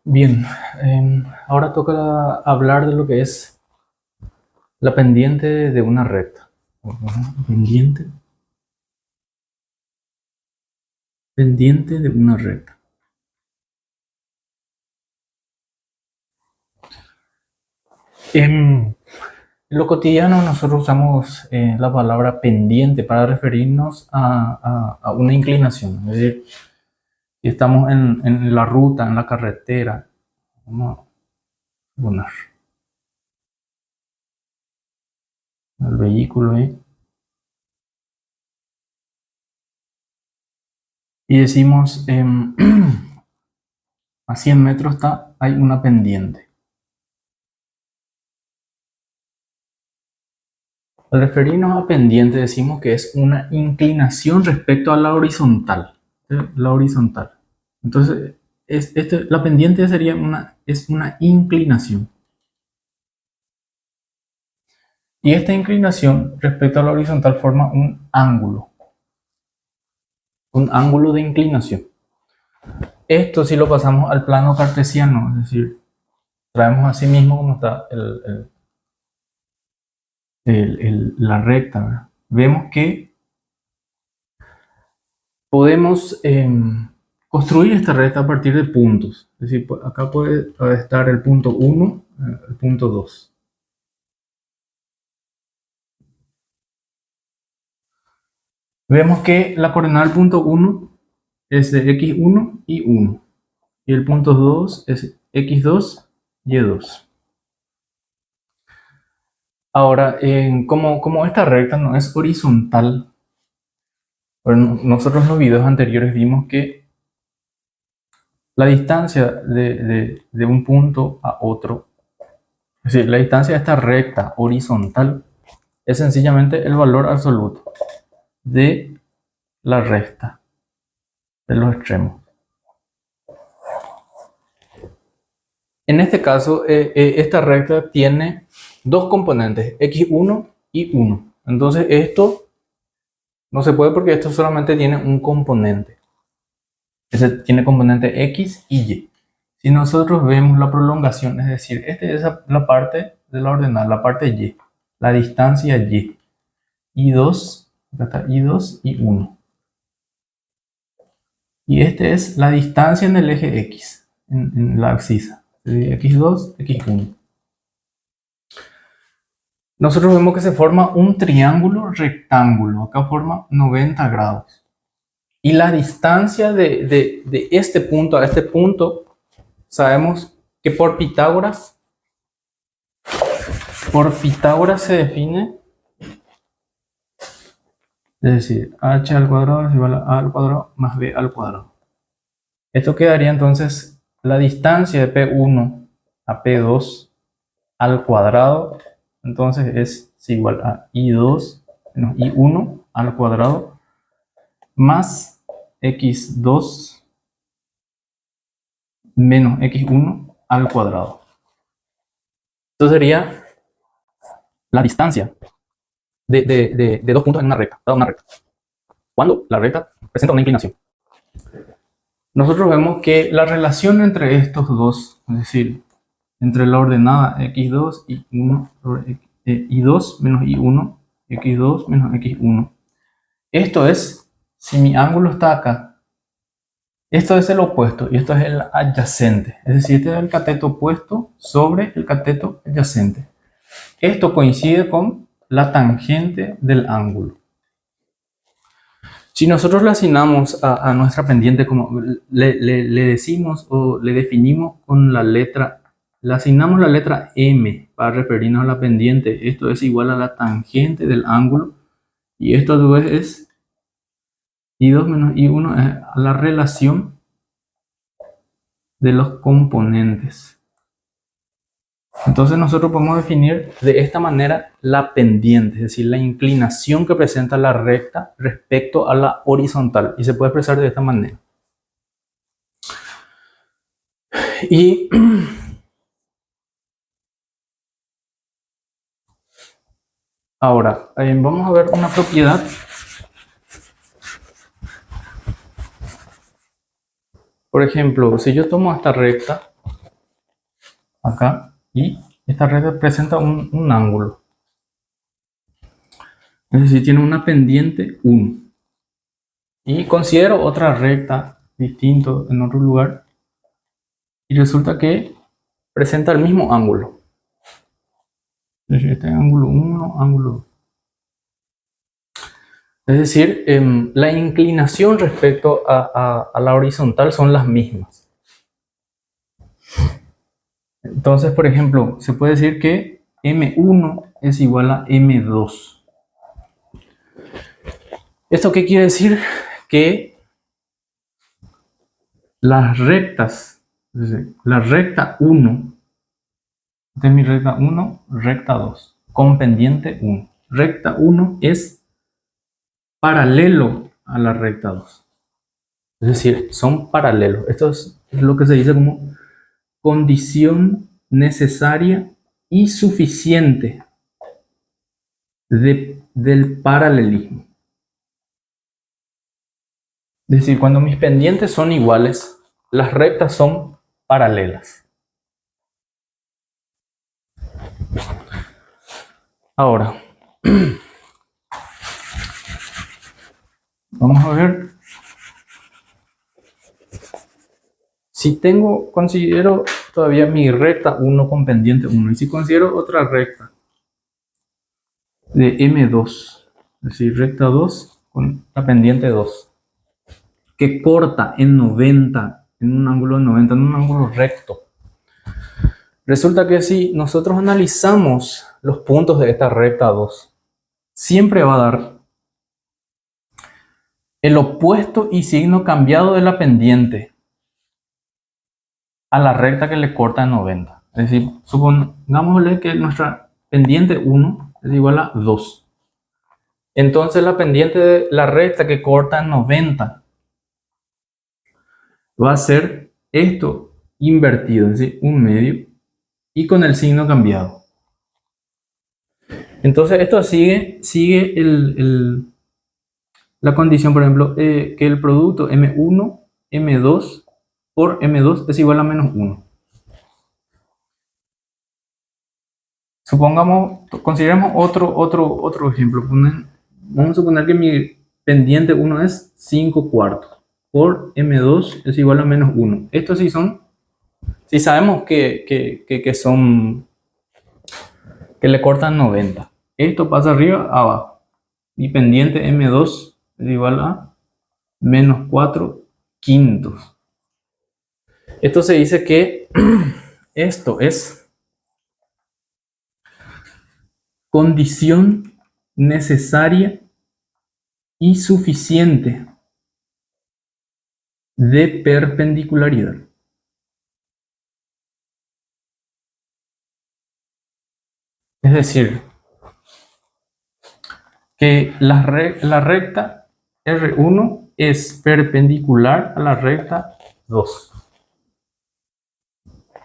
Bien, ahora toca hablar de lo que es la pendiente de una recta. Pendiente, pendiente de una recta. En lo cotidiano nosotros usamos la palabra pendiente para referirnos a una inclinación. Es decir, si estamos en la ruta, en la carretera, vamos a poner el vehículo ahí. Y decimos, a 100 metros hay una pendiente. Al referirnos a pendiente decimos que es una inclinación respecto a la horizontal. ¿Sí? La horizontal. Entonces, la pendiente sería es una inclinación. Y esta inclinación respecto a la horizontal forma un ángulo. Un ángulo de inclinación. Esto si lo pasamos al plano cartesiano, es decir, traemos así mismo como está la recta, ¿verdad? Vemos que podemos construir esta recta a partir de puntos. Es decir, acá puede estar el punto 1, el punto 2. Vemos que la coordenada del punto 1 es de x1 y 1. Y el punto 2 es x2 y 2. Ahora, como esta recta no es horizontal, bueno, nosotros en los videos anteriores vimos que la distancia de un punto a otro, es decir, la distancia de esta recta horizontal, es sencillamente el valor absoluto de la resta de los extremos. En este caso, esta recta tiene dos componentes, x1 y 1. Entonces esto no se puede porque esto solamente tiene un componente. Ese tiene componente x y y. Si nosotros vemos la prolongación, es decir, esta es la parte de la ordenada, la parte y, la distancia y. I2, acá está I2 y 1. Y esta es la distancia en el eje X, en la abscisa. X2, X1. Nosotros vemos que se forma un triángulo rectángulo. Acá forma 90 grados. Y la distancia de este punto a este punto, sabemos que por Pitágoras se define, es decir, h al cuadrado es igual a a al cuadrado más b al cuadrado. Esto quedaría entonces la distancia de P1 a P2 al cuadrado, entonces es igual a I2 menos I1 al cuadrado más X2 menos X1 al cuadrado. Esto sería la distancia de dos puntos en una recta, cuando la recta presenta una inclinación. Nosotros vemos que la relación entre estos dos, es decir, entre la ordenada x2 y 1 sobre y2 menos y1, x2 menos x1. Esto es, si mi ángulo está acá, esto es el opuesto y esto es el adyacente. Es decir, este es el cateto opuesto sobre el cateto adyacente. Esto coincide con la tangente del ángulo. Si nosotros le asignamos a nuestra pendiente, como le decimos o le definimos con la letra, le asignamos la letra M para referirnos a la pendiente, esto es igual a la tangente del ángulo, y esto a su vez es I2 menos I1 es a la relación de los componentes. Entonces nosotros podemos definir de esta manera la pendiente, es decir, la inclinación que presenta la recta respecto a la horizontal, y se puede expresar de esta manera. Y ahora vamos a ver una propiedad por ejemplo, si yo tomo esta recta acá, y esta recta presenta un ángulo. Es decir, tiene una pendiente 1. Y considero otra recta distinto en otro lugar y resulta que presenta el mismo ángulo. Es decir, este ángulo 1, ángulo 2. Es decir, la inclinación respecto a la horizontal son las mismas. Entonces, por ejemplo, se puede decir que M1 es igual a M2. ¿Esto qué quiere decir? Que las rectas, es decir, la recta 1, esta es mi recta 1, recta 2, con pendiente 1. Recta 1 es paralelo a la recta 2. Es decir, son paralelos. Esto es lo que se dice como condición necesaria y suficiente del paralelismo. Es decir, cuando mis pendientes son iguales, las rectas son paralelas. Ahora, vamos a ver. Si considero todavía mi recta 1 con pendiente 1, y si considero otra recta de M2, es decir, recta 2 con la pendiente 2, que corta en 90, en un ángulo de 90, en un ángulo recto. Resulta que si nosotros analizamos los puntos de esta recta 2, siempre va a dar el opuesto y signo cambiado de la pendiente a la recta que le corta en 90. Es decir, supongámosle que nuestra pendiente 1 es igual a 2. Entonces la pendiente de la recta que corta en 90 va a ser esto invertido, es decir, un medio y con el signo cambiado. Entonces esto sigue la condición, por ejemplo, que el producto M1, M2 por M2 es igual a menos 1. Supongamos, consideremos otro ejemplo. Vamos a suponer que mi pendiente 1 es 5 cuartos por M2 es igual a menos 1. Estos sí son, si sabemos que son, que le cortan 90. Esto pasa arriba, abajo. Y pendiente M2 es igual a menos 4 quintos. Esto se dice que esto es condición necesaria y suficiente de perpendicularidad. Es decir, que la recta R1 es perpendicular a la recta 2.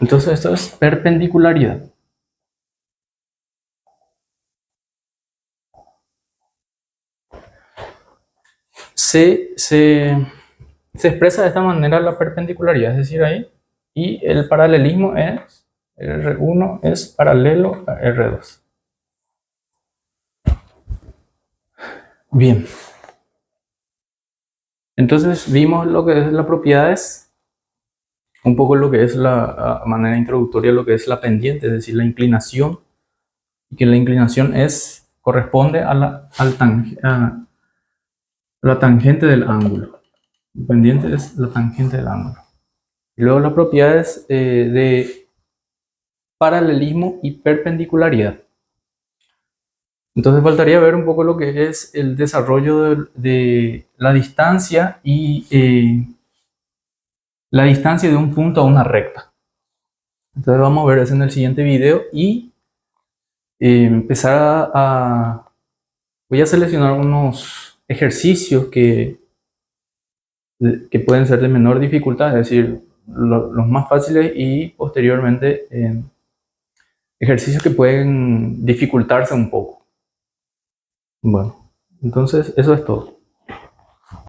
Entonces esto es perpendicularidad. Se expresa de esta manera la perpendicularidad, es decir, ahí, y el paralelismo es R1 es paralelo a R2. Bien. Entonces vimos lo que es las propiedades, un poco lo que es la manera introductoria, lo que es la pendiente, es decir, la inclinación, y que la inclinación corresponde a la tangente del ángulo. La pendiente es la tangente del ángulo. Y luego las propiedades de paralelismo y perpendicularidad. Entonces faltaría ver un poco lo que es el desarrollo de la distancia y la distancia de un punto a una recta. Entonces vamos a ver eso en el siguiente video y empezar voy a seleccionar unos ejercicios que pueden ser de menor dificultad, es decir, los más fáciles, y posteriormente ejercicios que pueden dificultarse un poco. Bueno, entonces eso es todo.